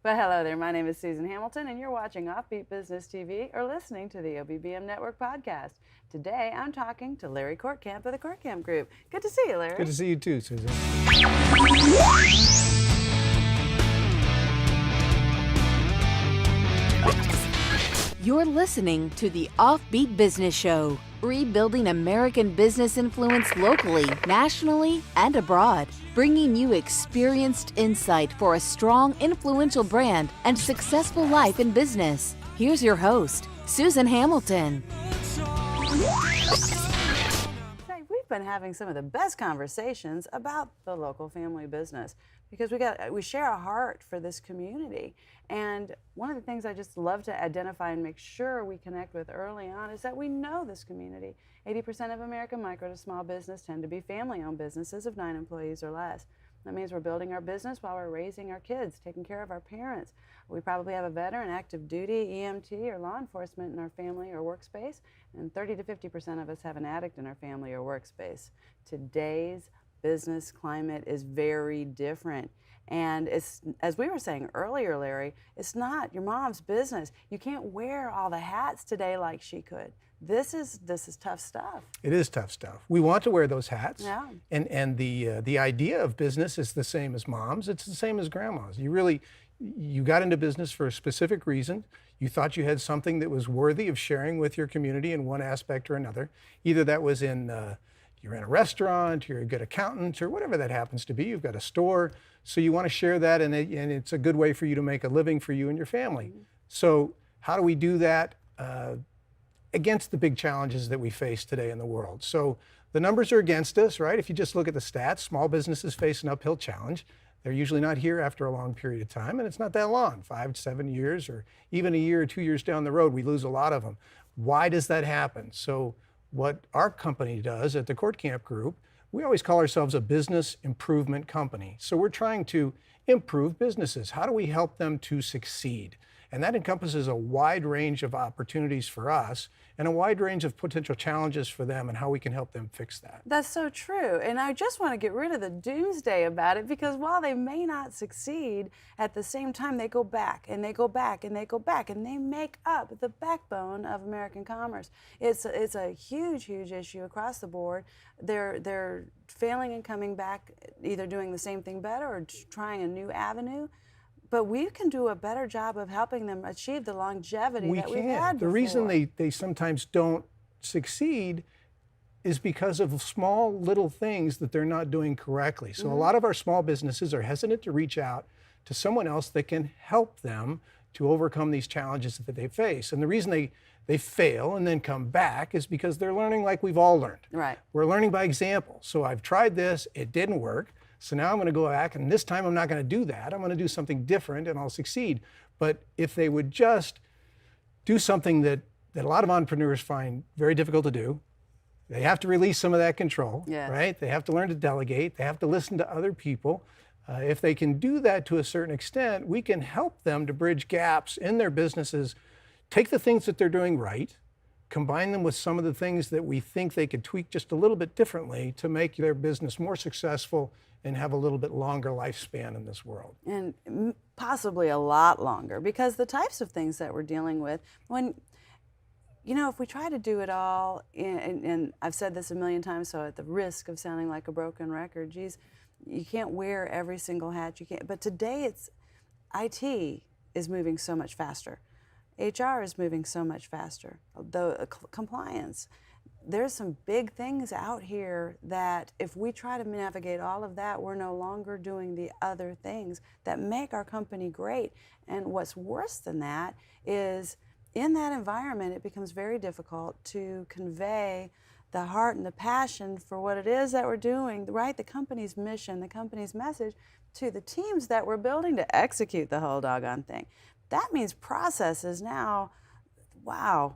Well, hello there. My name is Susan Hamilton, and you're watching OffBeat Business TV or listening to the OBBM Network podcast. Today, I'm talking to Larry Kortkamp of the Kortkamp Group. Good to see you, Larry. Good to see you too, Susan. You're listening to the OffBeat Business Show, rebuilding American business influence locally, nationally, and abroad, bringing you experienced insight for a strong, influential brand and successful life in business. Here's your host, Susan Hamilton. We've been having some of the best conversations about the local family business because we share a heart for this community. And one of the things I just love to identify and make sure we connect with early on is that we know this community. 80% of American micro to small business tend to be family-owned businesses of 9 employees or less. That means we're building our business while we're raising our kids, taking care of our parents. We probably have a veteran, active duty, EMT, or law enforcement in our family or workspace, and 30 to 50% of us have an addict in our family or workspace. Today's business climate is very different. And it's, as we were saying earlier, Larry, it's not your mom's business. You can't wear all the hats today like she could. This is tough stuff. It is tough stuff. We want to wear those hats. Yeah. And the idea of business is the same as mom's. It's the same as grandma's. You got into business for a specific reason. You thought you had something that was worthy of sharing with your community in one aspect or another. Either that was you're in a restaurant, you're a good accountant, or whatever that happens to be. You've got a store, so you want to share that, and it's a good way for you to make a living for you and your family. Mm-hmm. So how do we do that against the big challenges that we face today in the world? So the numbers are against us, right? If you just look at the stats, small businesses face an uphill challenge. They're usually not here after a long period of time, and it's not that long, 5 to 7 years, or even a year or 2 years down the road, we lose a lot of them. Why does that happen? So what our company does at the Kortkamp Group, we always call ourselves a business improvement company. So we're trying to improve businesses. How do we help them to succeed? And that encompasses a wide range of opportunities for us and a wide range of potential challenges for them and how we can help them fix that. That's so true. And I just want to get rid of the doomsday about it, because while they may not succeed, at the same time they go back and they go back and they go back and they make up the backbone of American commerce. It's a huge, huge issue across the board. They're failing and coming back, either doing the same thing better or trying a new avenue. But we can do a better job of helping them achieve the longevity that we've had before. The reason they sometimes don't succeed is because of small little things that they're not doing correctly. So a lot of our small businesses are hesitant to reach out to someone else that can help them to overcome these challenges that they face. And the reason they fail and then come back is because they're learning like we've all learned. Right. We're learning by example. So I've tried this, it didn't work. So now I'm going to go back, and this time I'm not going to do that. I'm going to do something different, and I'll succeed. But if they would just do something that a lot of entrepreneurs find very difficult to do, they have to release some of that control, right? They have to learn to delegate. They have to listen to other people. If they can do that to a certain extent, we can help them to bridge gaps in their businesses, take the things that they're doing right, combine them with some of the things that we think they could tweak just a little bit differently to make their business more successful and have a little bit longer lifespan in this world. And possibly a lot longer, because the types of things that we're dealing with, if we try to do it all, and I've said this a million times, so at the risk of sounding like a broken record, geez, you can't wear every single hat you can't. But today IT is moving so much faster. HR is moving so much faster. The compliance. There's some big things out here that if we try to navigate all of that, we're no longer doing the other things that make our company great. And what's worse than that is, in that environment, it becomes very difficult to convey the heart and the passion for what it is that we're doing, right? The company's mission, the company's message, to the teams that we're building to execute the whole doggone thing. That means processes now, wow.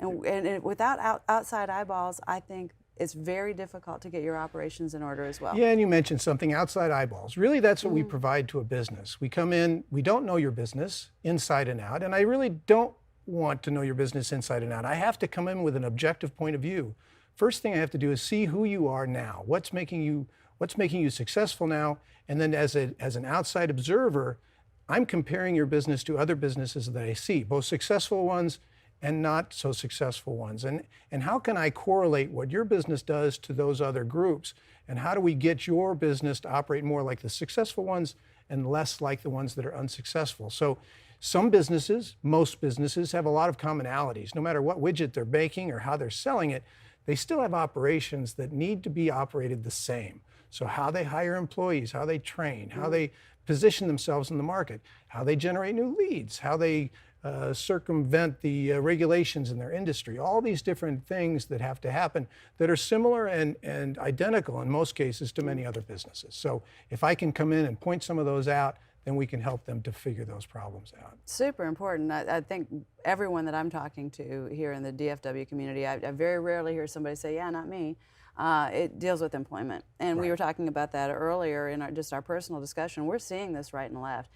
And without outside eyeballs, I think it's very difficult to get your operations in order as well. Yeah, and you mentioned something, outside eyeballs. Really, that's what we provide to a business. We come in, we don't know your business inside and out, and I really don't want to know your business inside and out. I have to come in with an objective point of view. First thing I have to do is see who you are now. What's making you successful now? And then as an outside observer, I'm comparing your business to other businesses that I see, both successful ones and not so successful ones. And how can I correlate what your business does to those other groups? And how do we get your business to operate more like the successful ones and less like the ones that are unsuccessful? So some businesses, most businesses, have a lot of commonalities. No matter what widget they're making or how they're selling it, they still have operations that need to be operated the same. So how they hire employees, how they train, how they position themselves in the market, how they generate new leads, how they circumvent the regulations in their industry, all these different things that have to happen that are similar and identical in most cases to many other businesses. So if I can come in and point some of those out, then we can help them to figure those problems out. Super important. I think everyone that I'm talking to here in the DFW community, I very rarely hear somebody say, yeah, not me. It deals with employment. And we were talking about that earlier in our personal discussion. We're seeing this right and left.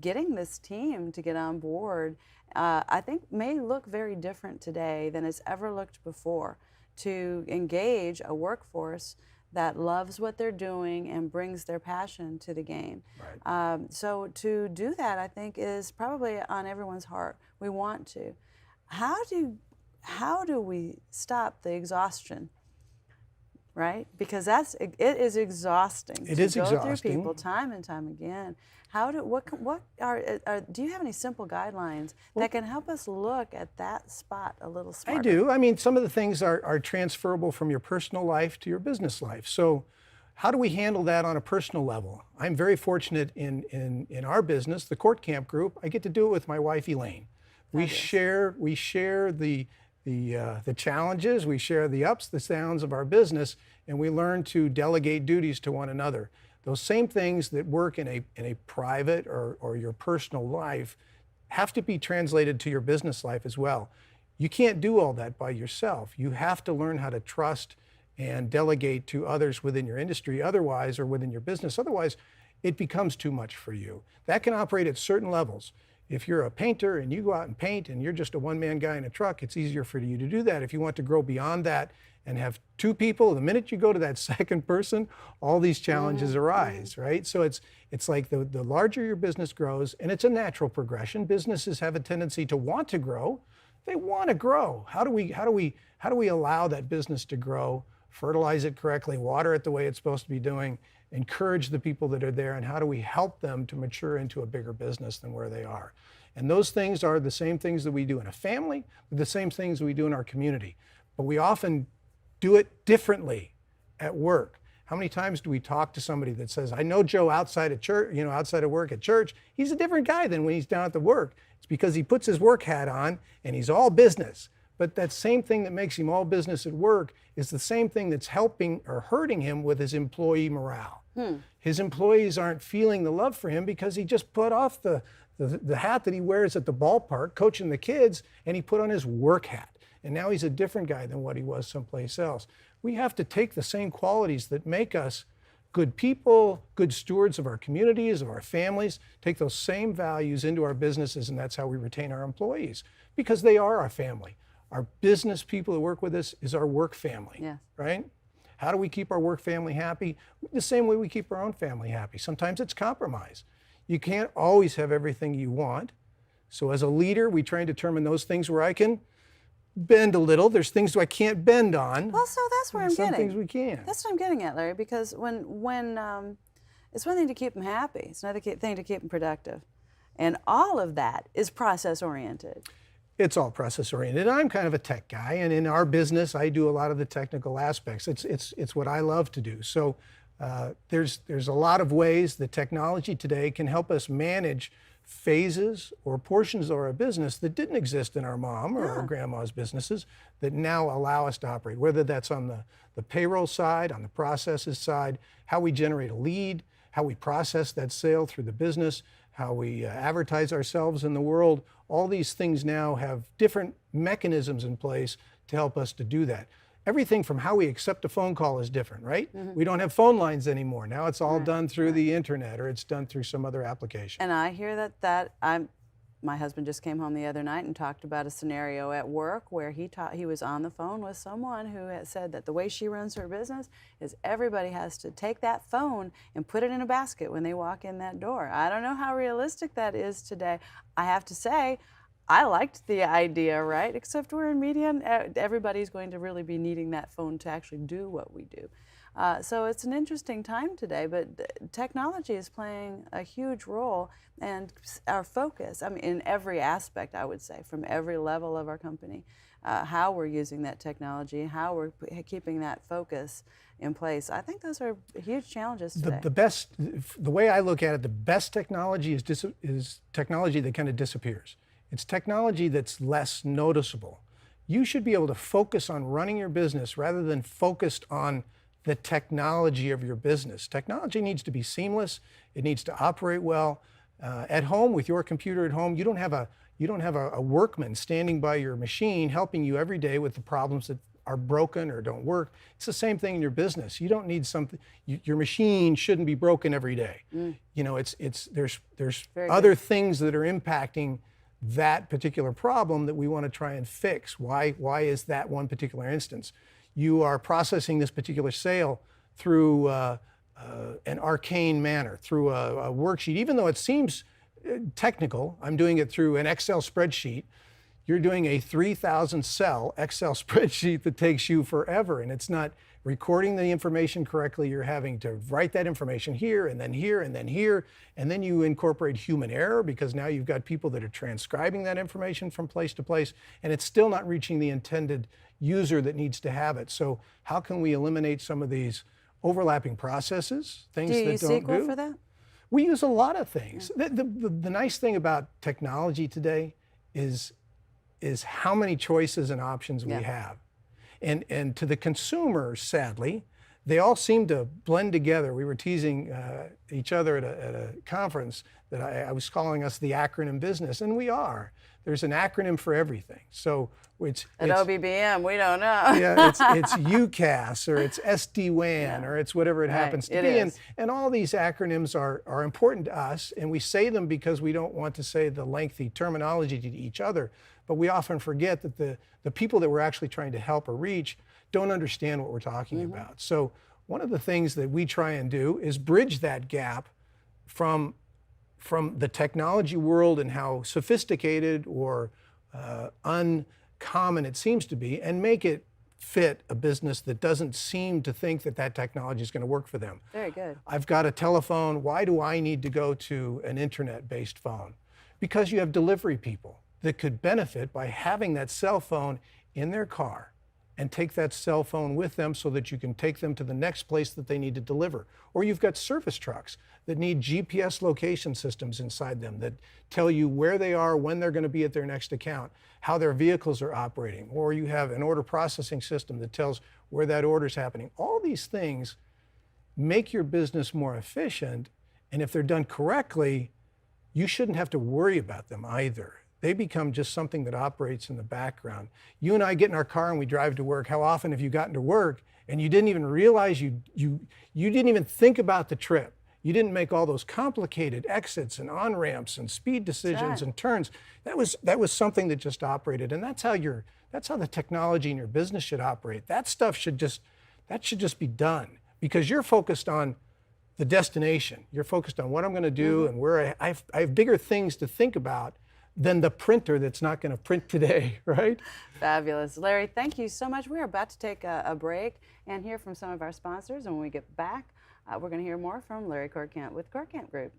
Getting this team to get on board, I think may look very different today than it's ever looked before, to engage a workforce that loves what they're doing and brings their passion to the game. Right. So to do that, I think, is probably on everyone's heart. We want to. How do we stop the exhaustion? Right? Because it is exhausting. It is go exhausting. through people time and time again. Do you have any simple guidelines that can help us look at that spot a little smarter? I do. I mean, some of the things are transferable from your personal life to your business life. So how do we handle that on a personal level? I'm very fortunate in our business, the Kortkamp Group. I get to do it with my wife, Elaine. We share the challenges, we share the ups, the downs of our business, and we learn to delegate duties to one another. Those same things that work in a private or your personal life have to be translated to your business life as well. You can't do all that by yourself. You have to learn how to trust and delegate to others within your industry otherwise, or within your business. Otherwise, it becomes too much for you. That can operate at certain levels. If you're a painter and you go out and paint and you're just a one-man guy in a truck, it's easier for you to do that. If you want to grow beyond that and have two people, the minute you go to that second person, all these challenges arise, right? So it's like the larger your business grows, and it's a natural progression. Businesses have a tendency to want to grow. They want to grow. How do we allow that business to grow, fertilize it correctly, water it the way it's supposed to be doing, encourage the people that are there, and how do we help them to mature into a bigger business than where they are? And those things are the same things that we do in a family, the same things we do in our community. But we often do it differently at work. How many times do we talk to somebody that says, I know Joe outside of church, outside of work at church, he's a different guy than when he's down at the work. It's because he puts his work hat on and he's all business. But that same thing that makes him all business at work is the same thing that's helping or hurting him with his employee morale. His employees aren't feeling the love for him because he just put off the hat that he wears at the ballpark coaching the kids, and he put on his work hat. And now he's a different guy than what he was someplace else. We have to take the same qualities that make us good people, good stewards of our communities, of our families, take those same values into our businesses, and that's how we retain our employees, because they are our family. Our business people that work with us is our work family, right? How do we keep our work family happy? The same way we keep our own family happy. Sometimes it's compromise. You can't always have everything you want. So as a leader, we try and determine those things where I can bend a little. There's things I can't bend on. Well, so that's where I'm getting. Some things we can. That's what I'm getting at, Larry, because when it's one thing to keep them happy, it's another thing to keep them productive. And all of that is process oriented. It's all process oriented. I'm kind of a tech guy, and in our business, I do a lot of the technical aspects. It's what I love to do. So there's a lot of ways that technology today can help us manage phases or portions of our business that didn't exist in our mom or our grandma's businesses that now allow us to operate, whether that's on the payroll side, on the processes side, how we generate a lead, how we process that sale through the business, how we advertise ourselves in the world. All these things now have different mechanisms in place to help us to do that. Everything from how we accept a phone call is different, right? We don't have phone lines anymore. Now it's all done through the internet, or it's done through some other application. And I hear that I'm my husband just came home the other night and talked about a scenario at work where he was on the phone with someone who had said that the way she runs her business is everybody has to take that phone and put it in a basket when they walk in that door. I don't know how realistic that is today. I have to say, I liked the idea, right? Except we're in media and everybody's going to really be needing that phone to actually do what we do. So it's an interesting time today, but technology is playing a huge role, and our focus, I mean, in every aspect, I would say, from every level of our company, how we're using that technology, how we're keeping that focus in place. I think those are huge challenges today. The way I look at it, the best technology is technology that kind of disappears. It's technology that's less noticeable. You should be able to focus on running your business rather than focused on the technology of your business. Technology needs to be seamless. It needs to operate well. At home, with your computer at home, you don't have a workman standing by your machine helping you every day with the problems that are broken or don't work. It's the same thing in your business. You don't need something. Your machine shouldn't be broken every day. You know, there's other things that are impacting that particular problem that we want to try and fix. Why is that one particular instance? You are processing this particular sale through an arcane manner, through a worksheet. Even though it seems technical, I'm doing it through an Excel spreadsheet. You're doing a 3,000 cell Excel spreadsheet that takes you forever, and it's not recording the information correctly. You're having to write that information here, and then here, and then here, and then you incorporate human error because now you've got people that are transcribing that information from place to place, and it's still not reaching the intended user that needs to have it. So how can we eliminate some of these overlapping processes, things that don't do? Do you use SQL for that? We use a lot of things. Yeah. The nice thing about technology today is how many choices and options we have. And to the consumer, sadly, they all seem to blend together. We were teasing each other at a conference that I was calling us the acronym business, and we are. There's an acronym for everything. So it's OBBM, we don't know. Yeah, it's UCaaS, or it's SD-WAN, or it's whatever it happens to be. And all these acronyms are important to us, and we say them because we don't want to say the lengthy terminology to each other. But we often forget that the people that we're actually trying to help or reach don't understand what we're talking about. So one of the things that we try and do is bridge that gap from the technology world and how sophisticated or uncommon it seems to be, and make it fit a business that doesn't seem to think that technology is going to work for them. Very good. I've got a telephone. Why do I need to go to an internet-based phone? Because you have delivery people that could benefit by having that cell phone in their car and take that cell phone with them so that you can take them to the next place that they need to deliver. Or you've got service trucks that need GPS location systems inside them that tell you where they are, when they're going to be at their next account, how their vehicles are operating. Or you have an order processing system that tells where that order is happening. All these things make your business more efficient, and if they're done correctly, you shouldn't have to worry about them either. They become just something that operates in the background. You and I get in our car and we drive to work. How often have you gotten to work and you didn't even realize you didn't even think about the trip? You didn't make all those complicated exits and on-ramps and speed decisions and turns. That was something that just operated, and that's how the technology in your business should operate. That stuff should just be done because you're focused on the destination. You're focused on what I'm going to do and where I have bigger things to think about than the printer that's not going to print today, right? Fabulous. Larry, thank you so much. We're about to take a break and hear from some of our sponsors, and when we get back, we're going to hear more from Larry Kortkamp with Kortkamp Group.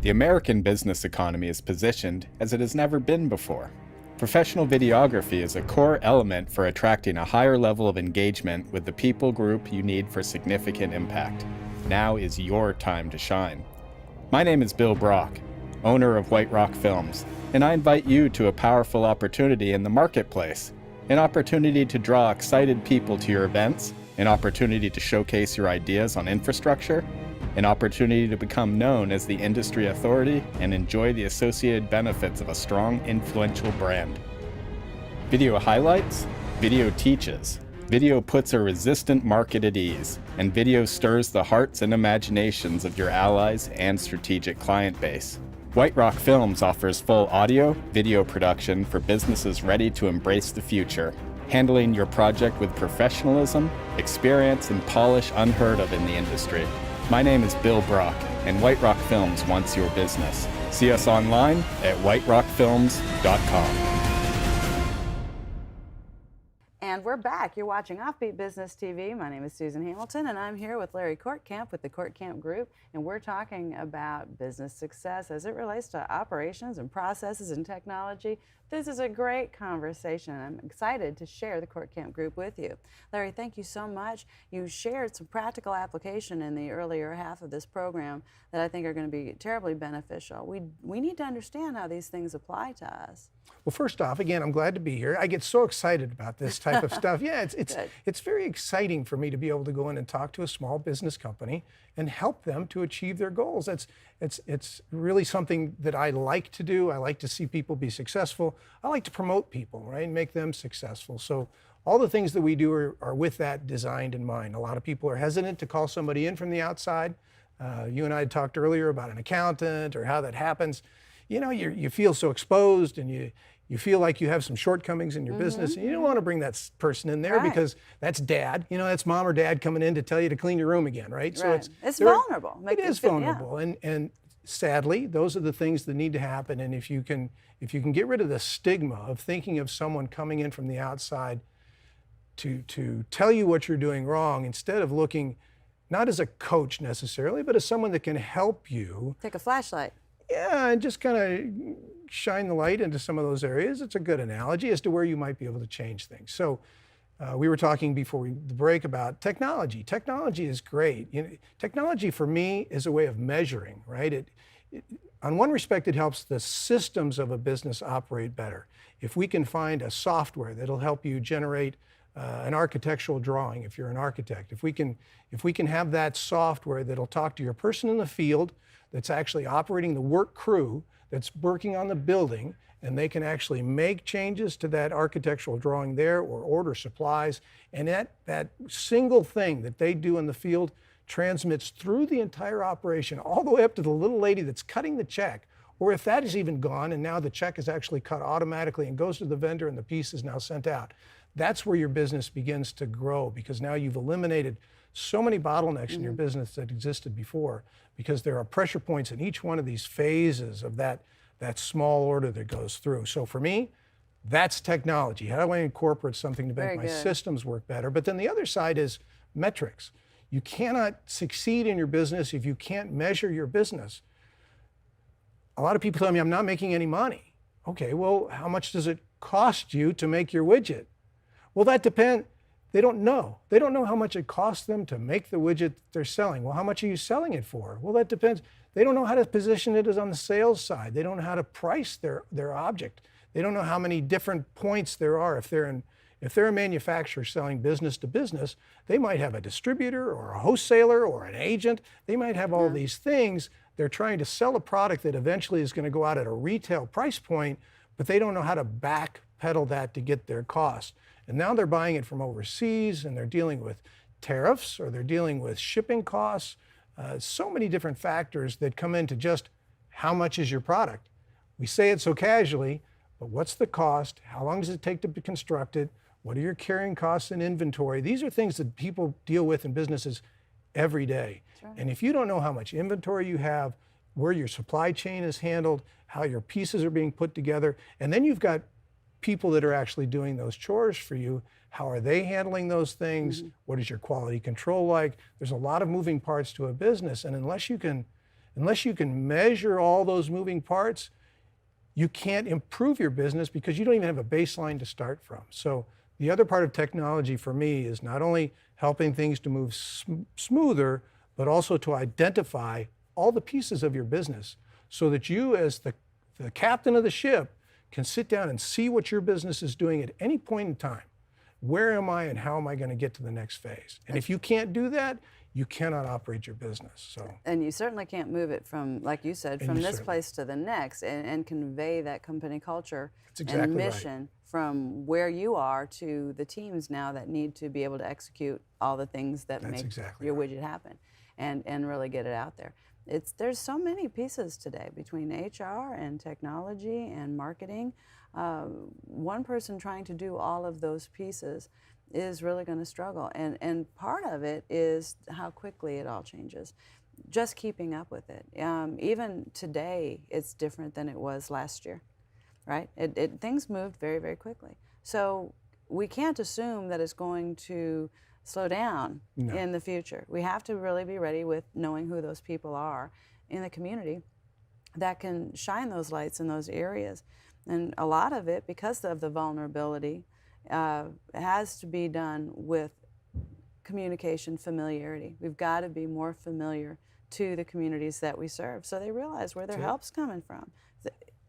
The American business economy is positioned as it has never been before. Professional videography is a core element for attracting a higher level of engagement with the people group you need for significant impact. Now is your time to shine. My name is Bill Brock, owner of White Rock Films, and I invite you to a powerful opportunity in the marketplace. An opportunity to draw excited people to your events, an opportunity to showcase your ideas on infrastructure, an opportunity to become known as the industry authority and enjoy the associated benefits of a strong, influential brand. Video highlights, video teaches. Video puts a resistant market at ease, and video stirs the hearts and imaginations of your allies and strategic client base. White Rock Films offers full audio, video production for businesses ready to embrace the future, handling your project with professionalism, experience, and polish unheard of in the industry. My name is Bill Brock, and White Rock Films wants your business. See us online at whiterockfilms.com. And we're back. You're watching OffBeat Business TV. My name is Susan Hamilton, and I'm here with Larry Kortkamp with the Kortkamp Group, and we're talking about business success as it relates to operations and processes and technology. This is a great conversation. I'm excited to share the Kortkamp Group with you. Larry, thank you so much. You shared some practical application in the earlier half of this program that I think are going to be terribly beneficial. We need to understand how these things apply to us. Well, first off, again, I'm glad to be here. I get so excited about this type of stuff. Yeah, it's very exciting for me to be able to go in and talk to a small business company and help them to achieve their goals. It's really something that I like to do. I like to see people be successful. I like to promote people, right, and make them successful. So all the things that we do are with that designed in mind. A lot of people are hesitant to call somebody in from the outside. You and I had talked earlier about an accountant or how that happens. You know, you feel so exposed, and you feel like you have some shortcomings in your business, and you don't want to bring that person in there because that's dad. You know, that's mom or dad coming in to tell you to clean your room again, right? So it's vulnerable. It is vulnerable, and sadly, those are the things that need to happen. And if you can get rid of the stigma of thinking of someone coming in from the outside to tell you what you're doing wrong, instead of looking not as a coach necessarily, but as someone that can help you. Take a flashlight. Yeah, and just kind of shine the light into some of those areas. It's a good analogy as to where you might be able to change things. So we were talking before the break about technology. Technology is great. You know, technology for me is a way of measuring, right? On one respect, it helps the systems of a business operate better. If we can find a software that'll help you generate an architectural drawing, if you're an architect, if we can have that software that'll talk to your person in the field that's actually operating the work crew that's working on the building, and they can actually make changes to that architectural drawing there or order supplies, and that single thing that they do in the field transmits through the entire operation all the way up to the little lady that's cutting the check. Or if that is even gone and now the check is actually cut automatically and goes to the vendor and the piece is now sent out, that's where your business begins to grow, because now you've eliminated so many bottlenecks in your business that existed before, because there are pressure points in each one of these phases of that small order that goes through. So for me, that's technology. How do I incorporate something to make my systems work better? But then the other side is metrics. You cannot succeed in your business if you can't measure your business. A lot of people tell me, I'm not making any money. Okay, well, how much does it cost you to make your widget? Well, that depends. They don't know. They don't know how much it costs them to make the widget they're selling. Well, how much are you selling it for? Well, that depends. They don't know how to position it as on the sales side. They don't know how to price their object. They don't know how many different points there are. If they're a manufacturer selling business to business, they might have a distributor or a wholesaler or an agent. They might have all these things. They're trying to sell a product that eventually is going to go out at a retail price point, but they don't know how to backpedal that to get their cost. And now they're buying it from overseas, and they're dealing with tariffs, or they're dealing with shipping costs. So many different factors that come into just how much is your product. We say it so casually, but what's the cost? How long does it take to be constructed? What are your carrying costs and inventory? These are things that people deal with in businesses every day. Right. And if you don't know how much inventory you have, where your supply chain is handled, how your pieces are being put together, and then you've got people that are actually doing those chores for you, how are they handling those things? What is your quality control like? There's a lot of moving parts to a business, and unless you can Unless you can measure all those moving parts, you can't improve your business because you don't even have a baseline to start from. So the other part of technology for me is not only helping things to move smoother, but also to identify all the pieces of your business so that you, as the captain of the ship, can sit down and see what your business is doing at any point in time. Where am I and how am I going to get to the next phase? And if you can't do that, you cannot operate your business. So. And you certainly can't move it from, like you said, from this place to the next and convey that company culture and mission from where you are to the teams now that need to be able to execute all the things that make your widget happen and really get it out there. There's so many pieces today between HR and technology and marketing. One person trying to do all of those pieces is really going to struggle. And part of it is how quickly it all changes. Just keeping up with it. Even today, it's different than it was last year, right? Things moved very, very quickly. So we can't assume that it's going to slow down in the future. We have to really be ready with knowing who those people are in the community that can shine those lights in those areas. And a lot of it, because of the vulnerability, has to be done with communication familiarity. We've got to be more familiar to the communities that we serve so they realize where their help's coming from.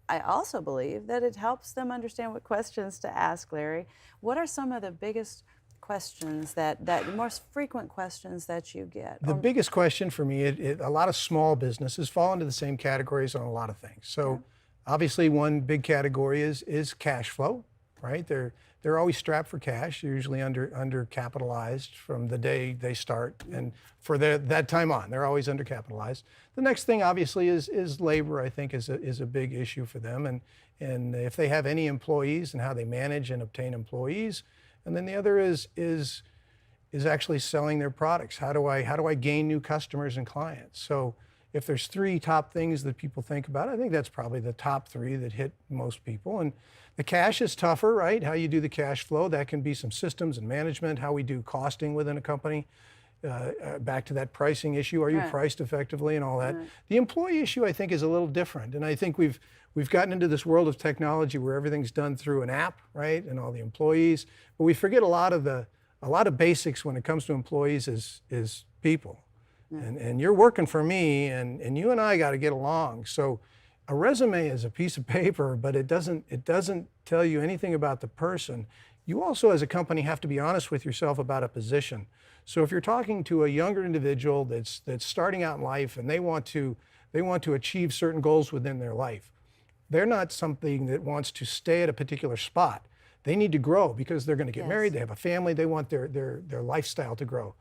I also believe that it helps them understand what questions to ask, Larry. What are some of the biggest questions the most frequent questions that you get? The biggest question for me, a lot of small businesses fall into the same categories on a lot of things. So obviously one big category is cash flow, right? They're always strapped for cash. They're usually undercapitalized from the day they start, and for that time on, they're always undercapitalized. The next thing, obviously, is labor. I think is a big issue for them, and if they have any employees and how they manage and obtain employees. And then the other is actually selling their products. How do I gain new customers and clients? So if there's three top things that people think about, I think that's probably the top three that hit most people. And the cash is tougher, right? How you do the cash flow, that can be some systems and management, how we do costing within a company. Back to that pricing issue, are you priced effectively and all that? The employee issue, I think, is a little different. And I think we've gotten into this world of technology where everything's done through an app, right? And all the employees, but we forget a lot of basics when it comes to employees is people. And you're working for me, and you and I got to get along. So a resume is a piece of paper, but it doesn't tell you anything about the person. You also, as a company, have to be honest with yourself about a position. So if you're talking to a younger individual that's starting out in life and they want to achieve certain goals within their life, they're not something that wants to stay at a particular spot. They need to grow because they're going to get married, they have a family, they want their lifestyle to grow.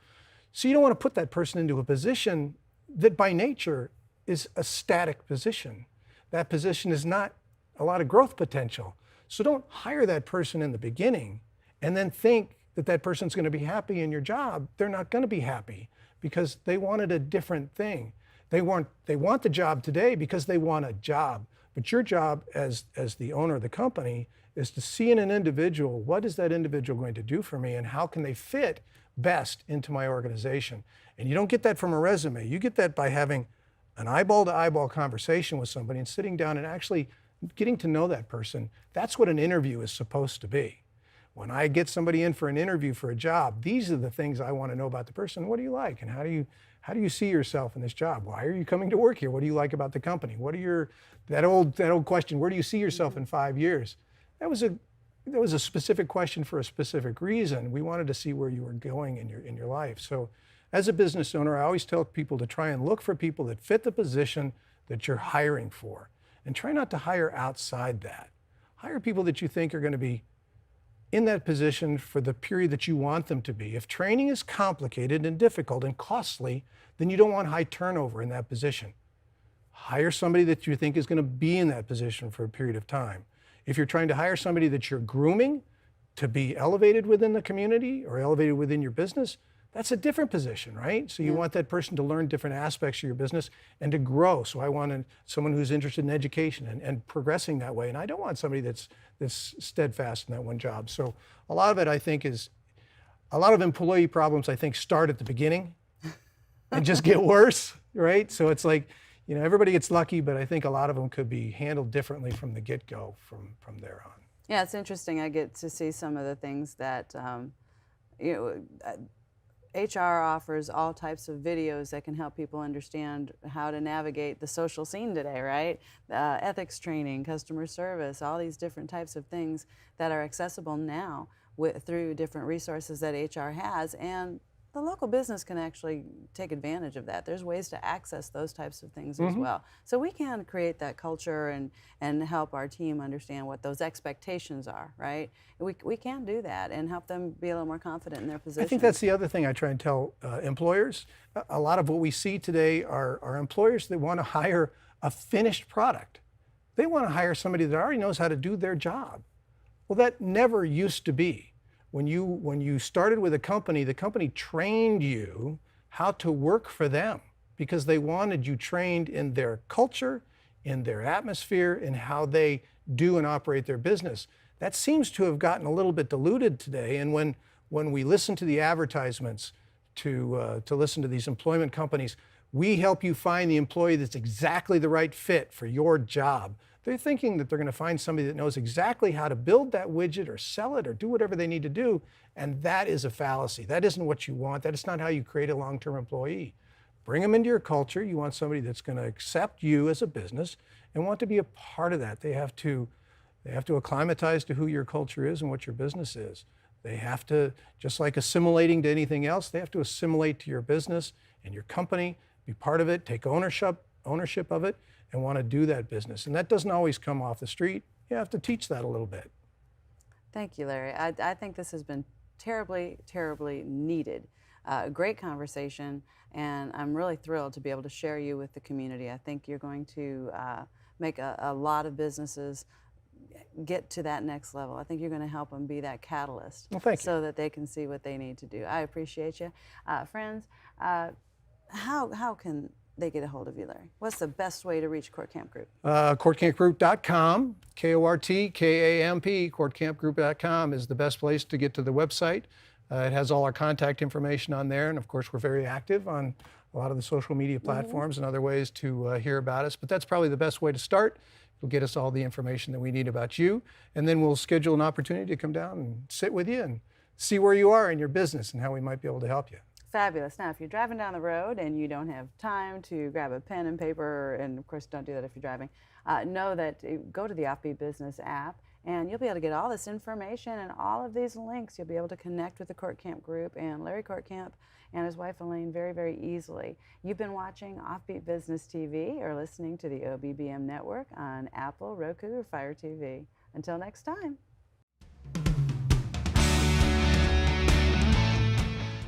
So you don't want to put that person into a position that by nature is a static position. That position is not a lot of growth potential. So don't hire that person in the beginning and then think that person's going to be happy in your job. They're not going to be happy because they wanted a different thing. They want the job today because they want a job. But your job as the owner of the company is to see in an individual, what is that individual going to do for me and how can they fit best into my organization? And you don't get that from a resume. You get that by having an eyeball-to-eyeball conversation with somebody and sitting down and actually getting to know that person. That's what an interview is supposed to be. When I get somebody in for an interview for a job, these are the things I want to know about the person. What do you like? And how do you see yourself in this job? Why are you coming to work here? What do you like about the company? What are that old question, where do you see yourself in 5 years? That was a specific question for a specific reason. We wanted to see where you were going in your life. So as a business owner, I always tell people to try and look for people that fit the position that you're hiring for. And try not to hire outside that. Hire people that you think are going to be in that position for the period that you want them to be. If training is complicated and difficult and costly, then you don't want high turnover in that position. Hire somebody that you think is going to be in that position for a period of time. If you're trying to hire somebody that you're grooming to be elevated within the community or elevated within your business, that's a different position, right? So you want that person to learn different aspects of your business and to grow. So I want someone who's interested in education and progressing that way. And I don't want somebody that's steadfast in that one job. So a lot of it, I think, is a lot of employee problems, I think, start at the beginning and just get worse, right? So it's like, you know, everybody gets lucky, but I think a lot of them could be handled differently from the get-go from there on. Yeah, it's interesting. I get to see some of the things that you know, HR offers all types of videos that can help people understand how to navigate the social scene today, right? Ethics training, customer service, all these different types of things that are accessible now through different resources that HR has, and the local business can actually take advantage of that. There's ways to access those types of things as well. So we can create that culture and help our team understand what those expectations are, right? We can do that and help them be a little more confident in their position. I think that's the other thing I try and tell employers. A lot of what we see today are employers that want to hire a finished product. They want to hire somebody that already knows how to do their job. Well, that never used to be. When you started with a company, the company trained you how to work for them because they wanted you trained in their culture, in their atmosphere, in how they do and operate their business. That seems to have gotten a little bit diluted today. And when we listen to the advertisements to listen to these employment companies, we help you find the employee that's exactly the right fit for your job. They're thinking that they're going to find somebody that knows exactly how to build that widget or sell it or do whatever they need to do, and that is a fallacy. That isn't what you want. That is not how you create a long-term employee. Bring them into your culture. You want somebody that's going to accept you as a business and want to be a part of that. They have to acclimatize to who your culture is and what your business is. They have to, just like assimilating to anything else, they have to assimilate to your business and your company, be part of it, take ownership of it, and want to do that business. And that doesn't always come off the street. You have to teach that a little bit. Thank you, Larry. I think this has been terribly, terribly needed. Great conversation, and I'm really thrilled to be able to share you with the community. I think you're going to make a lot of businesses get to that next level. I think you're going to help them be that catalyst. Well, thank you. So that they can see what they need to do. I appreciate you. Friends, how can they get a hold of you, Larry? What's the best way to reach Kortkamp Group? KortkampGroup.com, K-O-R-T-K-A-M-P, KortkampGroup.com is the best place to get to the website. It has all our contact information on there, and of course we're very active on a lot of the social media platforms and other ways to hear about us, but that's probably the best way to start. It'll get us all the information that we need about you, and then we'll schedule an opportunity to come down and sit with you and see where you are in your business and how we might be able to help you. Fabulous. Now, if you're driving down the road and you don't have time to grab a pen and paper, and of course don't do that if you're driving, know that go to the OffBeat Business app and you'll be able to get all this information and all of these links. You'll be able to connect with the Kortkamp Group and Larry Kortkamp and his wife Elaine very, very easily. You've been watching OffBeat Business TV or listening to the OBBM Network on Apple, Roku, or Fire TV. Until next time.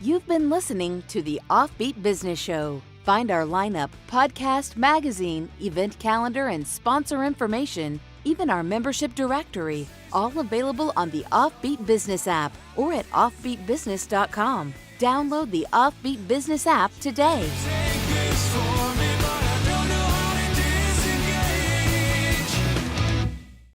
You've been listening to the OffBeat Business Show. Find our lineup, podcast, magazine, event calendar, and sponsor information, even our membership directory, all available on the OffBeat Business app or at offbeatbusiness.com. Download the OffBeat Business app today. Take this for me, but